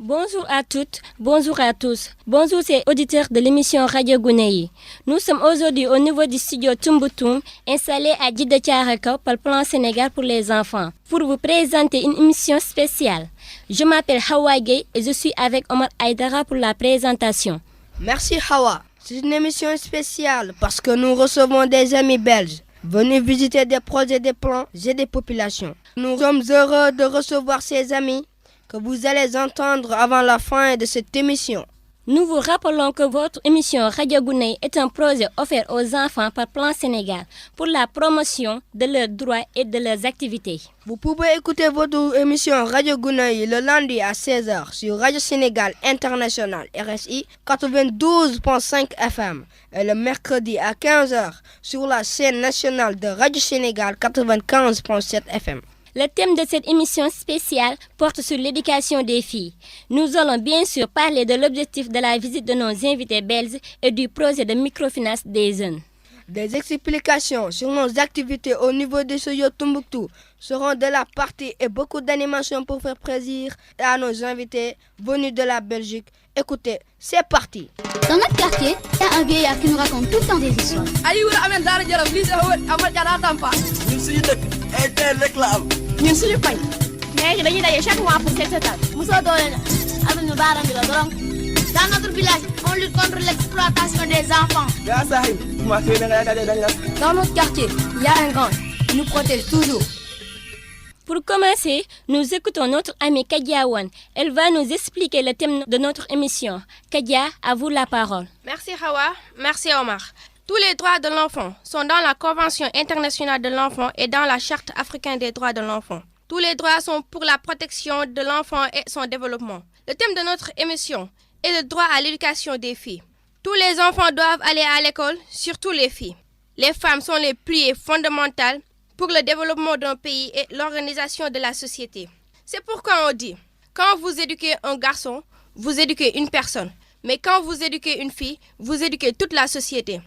Bonjour à toutes, bonjour à tous. Bonjour ces auditeurs de l'émission Radio Gounaï. Nous sommes aujourd'hui au niveau du studio Tumboutoum, installé à Djidda Thiaroye-Kao par le Plan Sénégal pour les enfants, pour vous présenter une émission spéciale. Je m'appelle Hawa Gueye et je suis avec Omar Aïdara pour la présentation. Merci Hawa. C'est une émission spéciale parce que nous recevons des amis belges venus visiter des projets, des plans et des populations. Nous sommes heureux de recevoir ces amis que vous allez entendre avant la fin de cette émission. Nous vous rappelons que votre émission Radio Gounaï est un projet offert aux enfants par Plan Sénégal pour la promotion de leurs droits et de leurs activités. Vous pouvez écouter votre émission Radio Gounaï le lundi à 16h sur Radio Sénégal International RSI 92.5 FM et le mercredi à 15h sur la chaîne nationale de Radio Sénégal 95.7 FM. Le thème de cette émission spéciale porte sur l'éducation des filles. Nous allons bien sûr parler de l'objectif de la visite de nos invités belges et du projet de microfinance des jeunes. Des explications sur nos activités au niveau de studio Tombouctou seront de la partie et beaucoup d'animations pour faire plaisir à nos invités venus de la Belgique. Écoutez, c'est parti. Dans notre quartier, il y a un vieillard qui nous raconte tout le temps des histoires. ñun suñu koñ léegi dañuy daje chaque mois pour set setal mosoo doole na avenue Baram bi la dorong. Dans notre village, on lutte contre l'exploitation des enfants. Dans notre quartier, il y a un grand qui nous protège toujours. Pour commencer, nous écoutons notre amie Kadia Wan. Elle va nous expliquer le thème de notre émission. Kadia, à vous la parole. Merci Hawa, merci Omar. Tous les droits de l'enfant sont dans la Convention internationale de l'enfant et dans la Charte africaine des droits de l'enfant. Tous les droits sont pour la protection de l'enfant et son développement. Le thème de notre émission est le droit à l'éducation des filles. Tous les enfants doivent aller à l'école, surtout les filles. Les femmes sont les piliers fondamentaux pour le développement d'un pays et l'organisation de la société. C'est pourquoi on dit, quand vous éduquez un garçon, vous éduquez une personne. Mais quand vous éduquez une fille, vous éduquez toute la société.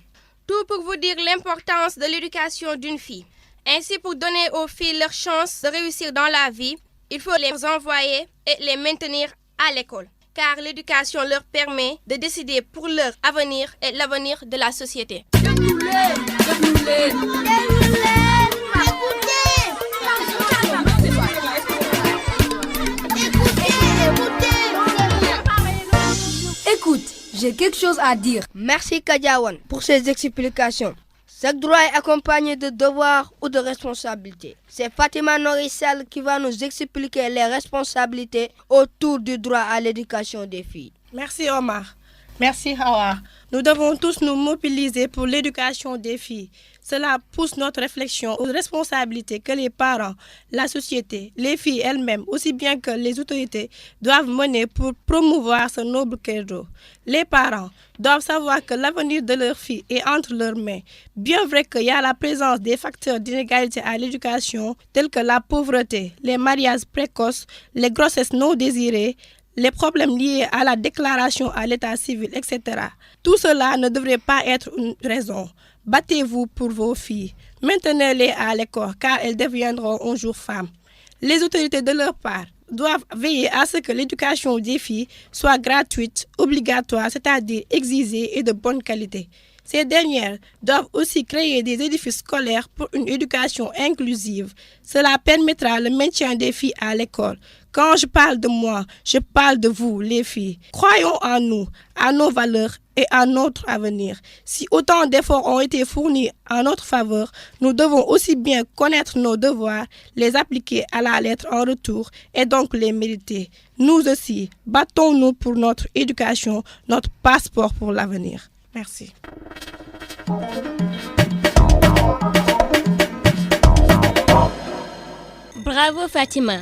Tout pour vous dire l'importance de l'éducation d'une fille. Ainsi, pour donner aux filles leur chance de réussir dans la vie, il faut les envoyer et les maintenir à l'école. Car l'éducation leur permet de décider pour leur avenir et l'avenir de la société. Écoute, j'ai quelque chose à dire. Merci Kadiawan pour ces explications. Chaque droit est accompagné de devoirs ou de responsabilités. C'est Fatima Norissal qui va nous expliquer les responsabilités autour du droit à l'éducation des filles. Merci Omar. Merci Hawa. Nous devons tous nous mobiliser pour l'éducation des filles. Cela pousse notre réflexion aux responsabilités que les parents, la société, les filles elles-mêmes, aussi bien que les autorités, doivent mener pour promouvoir ce noble credo. Les parents doivent savoir que l'avenir de leurs filles est entre leurs mains. Bien vrai qu'il y a la présence des facteurs d'inégalité à l'éducation, tels que la pauvreté, les mariages précoces, les grossesses non désirées, les problèmes liés à la déclaration à l'état civil, etc. Tout cela ne devrait pas être une raison. Battez-vous pour vos filles. Maintenez-les à l'école car elles deviendront un jour femmes. Les autorités de leur part doivent veiller à ce que l'éducation des filles soit gratuite, obligatoire, c'est-à-dire exigée et de bonne qualité. Ces dernières doivent aussi créer des édifices scolaires pour une éducation inclusive. Cela permettra le maintien des filles à l'école. Quand je parle de moi, je parle de vous, les filles. Croyons en nous, à nos valeurs et à notre avenir. Si autant d'efforts ont été fournis en notre faveur, nous devons aussi bien connaître nos devoirs, les appliquer à la lettre en retour et donc les mériter. Nous aussi, battons-nous pour notre éducation, notre passeport pour l'avenir. Merci. Bravo Fatima.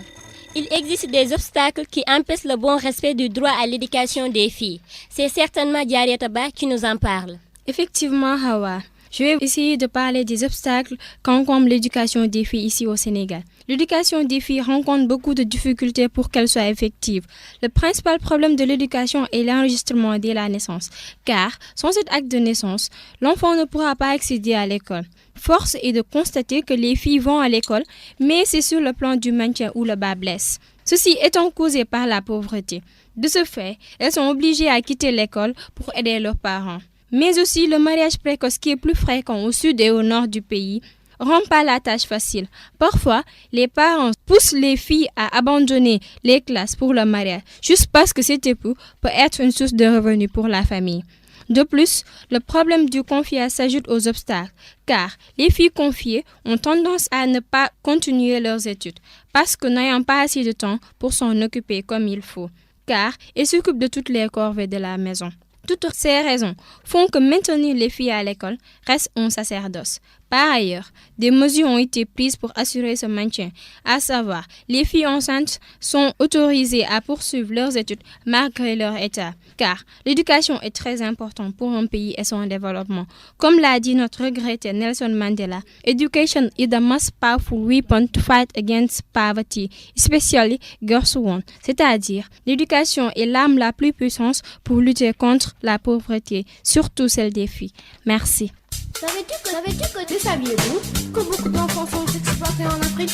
Il existe des obstacles qui empêchent le bon respect du droit à l'éducation des filles. C'est certainement Diariataba qui nous en parle. Effectivement, Hawa. Je vais essayer de parler des obstacles qu'encombre l'éducation des filles ici au Sénégal. L'éducation des filles rencontre beaucoup de difficultés pour qu'elle soit effective. Le principal problème de l'éducation est l'enregistrement dès la naissance, car sans cet acte de naissance, l'enfant ne pourra pas accéder à l'école. Force est de constater que les filles vont à l'école, mais c'est sur le plan du maintien où le bas blesse. ceci étant causé par la pauvreté. De ce fait, elles sont obligées à quitter l'école pour aider leurs parents. Mais aussi le mariage précoce qui est plus fréquent au sud et au nord du pays rend pas la tâche facile. Parfois, les parents poussent les filles à abandonner les classes pour le mariage, juste parce que cet époux peut être une source de revenus pour la famille. De plus, le problème du confiance s'ajoute aux obstacles, car les filles confiées ont tendance à ne pas continuer leurs études, parce que n'ayant pas assez de temps pour s'en occuper comme il faut, car elles s'occupent de toutes les corvées de la maison. Toutes ces raisons font que maintenir les filles à l'école reste un sacerdoce. Par ailleurs, des mesures ont été prises pour assurer ce maintien, à savoir, les filles enceintes sont autorisées à poursuivre leurs études malgré leur état, car l'éducation est très importante pour un pays et son développement. Comme l'a dit notre regretté Nelson Mandela, "Education is the most powerful weapon to fight against poverty, especially girls one", c'est-à-dire l'éducation est l'arme la plus puissante pour lutter contre la pauvreté, surtout celle des filles. Merci. Savais-tu que saviez-vous que beaucoup d'enfants sont exploités en Afrique?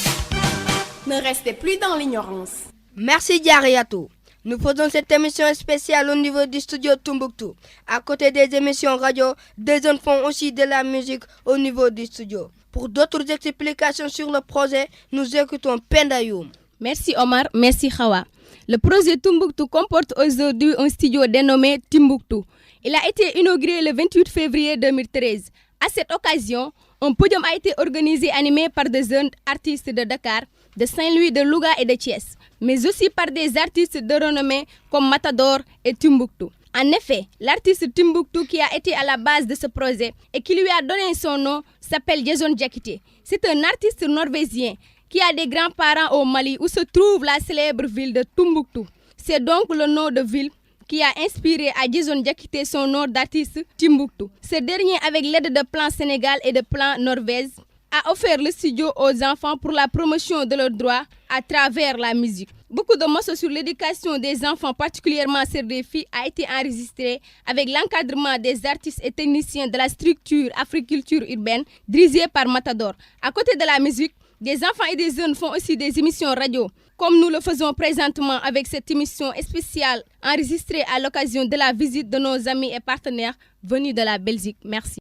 Ne restez plus dans l'ignorance. Merci Diariatou. Nous faisons cette émission spéciale au niveau du studio Tombouctou. À côté des émissions radio, des jeunes font aussi de la musique au niveau du studio. Pour d'autres explications sur le projet, nous écoutons Pendayoum. Merci Omar, merci Hawa. Le projet Tombouctou comporte aujourd'hui un studio dénommé Timbuktu. Il a été inauguré le 28 février 2013. À cette occasion, un podium a été organisé animé par des jeunes artistes de Dakar, de Saint-Louis, de Louga et de Thiès, mais aussi par des artistes de renommée comme Matador et Timbuktu. En effet, l'artiste Timbuktu qui a été à la base de ce projet et qui lui a donné son nom s'appelle Jason Diakité. C'est un artiste norvégien qui a des grands-parents au Mali où se trouve la célèbre ville de Tombouctou. C'est donc le nom de ville qui a inspiré à Jason Diakité son nom d'artiste Timbuktu. Ce dernier, avec l'aide de Plan Sénégal et de Plan Norvège, a offert le studio aux enfants pour la promotion de leurs droits à travers la musique. Beaucoup de morceaux sur l'éducation des enfants, particulièrement celle des filles, a été enregistré avec l'encadrement des artistes et techniciens de la structure Africulture urbaine dirigée par Matador. À côté de la musique, des enfants et des jeunes font aussi des émissions radio, comme nous le faisons présentement avec cette émission spéciale enregistrée à l'occasion de la visite de nos amis et partenaires venus de la Belgique. Merci.